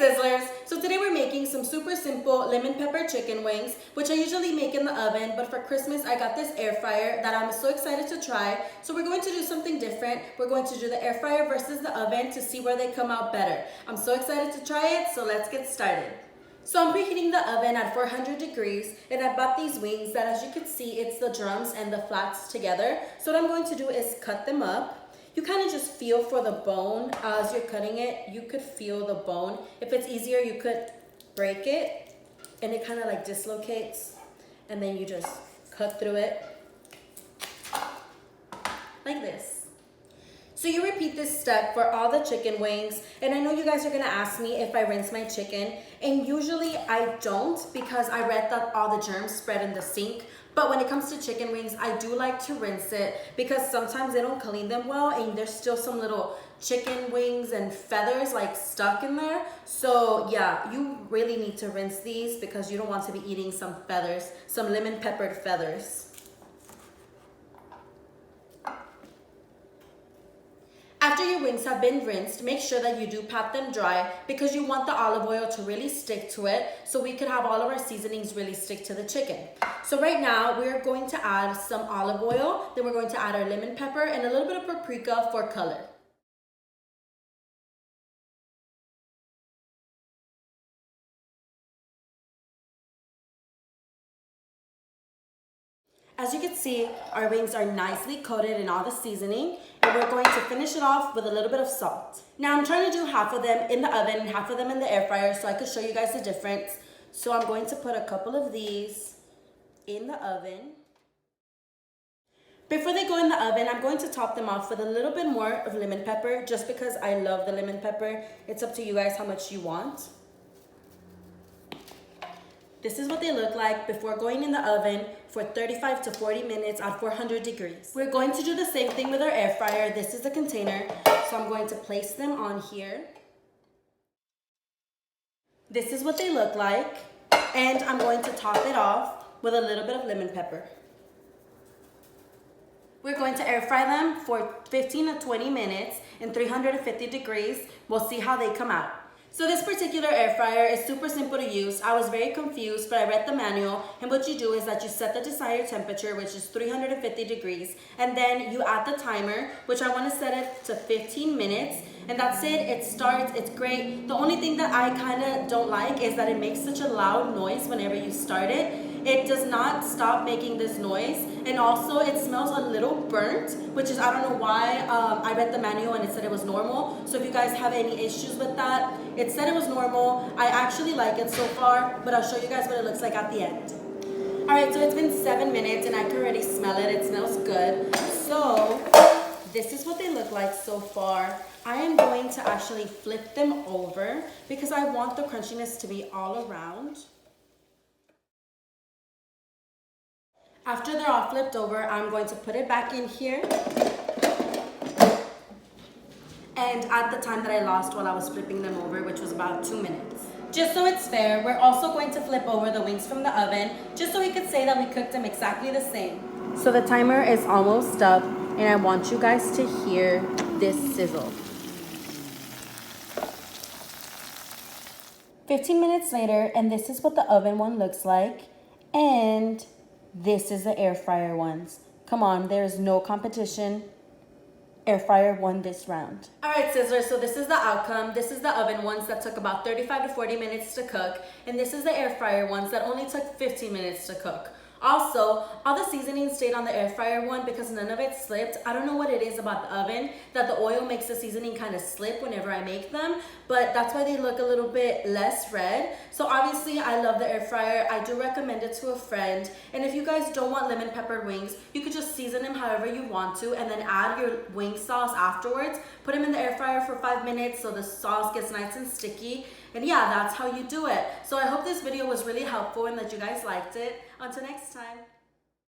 Sizzlers! So today we're making some super simple lemon pepper chicken wings, which I usually make in the oven, but for Christmas I got this air fryer that I'm so excited to try. So we're going to do something different. We're going to do the air fryer versus the oven to see where they come out better. I'm so excited to try it, so let's get started. So I'm preheating the oven at 400 degrees, and I bought these wings that, as you can see, it's the drums and the flats together. So what I'm going to do is cut them up. You kind of just feel for the bone as you're cutting it. You could feel the bone. If it's easier, you could break it and it kind of like dislocates, and then you just cut through it like this. So you repeat this step for all the chicken wings, and I know you guys are gonna ask me if I rinse my chicken, and usually I don't because I read that all the germs spread in the sink. But when it comes to chicken wings, I do like to rinse it because sometimes they don't clean them well and there's still some little chicken wings and feathers like stuck in there. So yeah, you really need to rinse these because you don't want to be eating some feathers, some lemon peppered feathers. After your wings have been rinsed, make sure that you do pat them dry because you want the olive oil to really stick to it so we could have all of our seasonings really stick to the chicken. So right now we're going to add some olive oil, then we're going to add our lemon pepper and a little bit of paprika for color. As you can see, our wings are nicely coated in all the seasoning, and we're going to finish it off with a little bit of salt. Now I'm trying to do half of them in the oven and half of them in the air fryer so I could show you guys the difference. So I'm going to put a couple of these in the oven. Before they go in the oven, I'm going to top them off with a little bit more of lemon pepper just because I love the lemon pepper. It's up to you guys how much you want. This is what they look like before going in the oven for 35 to 40 minutes at 400 degrees. We're going to do the same thing with our air fryer. This is the container, so I'm going to place them on here. This is what they look like, and I'm going to top it off with a little bit of lemon pepper. We're going to air fry them for 15 to 20 minutes in 350 degrees. We'll see how they come out. So this particular air fryer is super simple to use. I was very confused, but I read the manual, and what you do is that you set the desired temperature, which is 350 degrees, and then you add the timer, which I want to set it to 15 minutes, and that's it. It starts. It's great. The only thing that I kind of don't like is that it makes such a loud noise whenever you start it. It does not stop making this noise, and also it smells a little burnt, which is, I don't know why. I read the manual and it said it was normal, so if you guys have any issues with that, it said it was normal. I actually like it so far, but I'll show you guys what it looks like at the end. Alright, so it's been 7 minutes and I can already smell it. It smells good. So this is what they look like so far. I am going to actually flip them over because I want the crunchiness to be all around. After they're all flipped over, I'm going to put it back in here and add the time that I lost while I was flipping them over, which was about 2 minutes. Just so it's fair, we're also going to flip over the wings from the oven, just so we could say that we cooked them exactly the same. So the timer is almost up, and I want you guys to hear this sizzle. 15 minutes later, and this is what the oven one looks like, and this is the air fryer ones. Come on, there is no competition. Air fryer won this round. All right, Sizzlers, so this is the outcome. This is the oven ones that took about 35 to 40 minutes to cook, and this is the air fryer ones that only took 15 minutes to cook. Also, all the seasoning stayed on the air fryer one because none of it slipped. I don't know what it is about the oven that the oil makes the seasoning kind of slip whenever I make them, but that's why they look a little bit less red. So obviously I love the air fryer. I do recommend it to a friend. And if you guys don't want lemon pepper wings, you could just season them however you want to and then add your wing sauce afterwards. Put them in the air fryer for 5 minutes so the sauce gets nice and sticky. And yeah, that's how you do it. So I hope this video was really helpful and that you guys liked it. Until next time.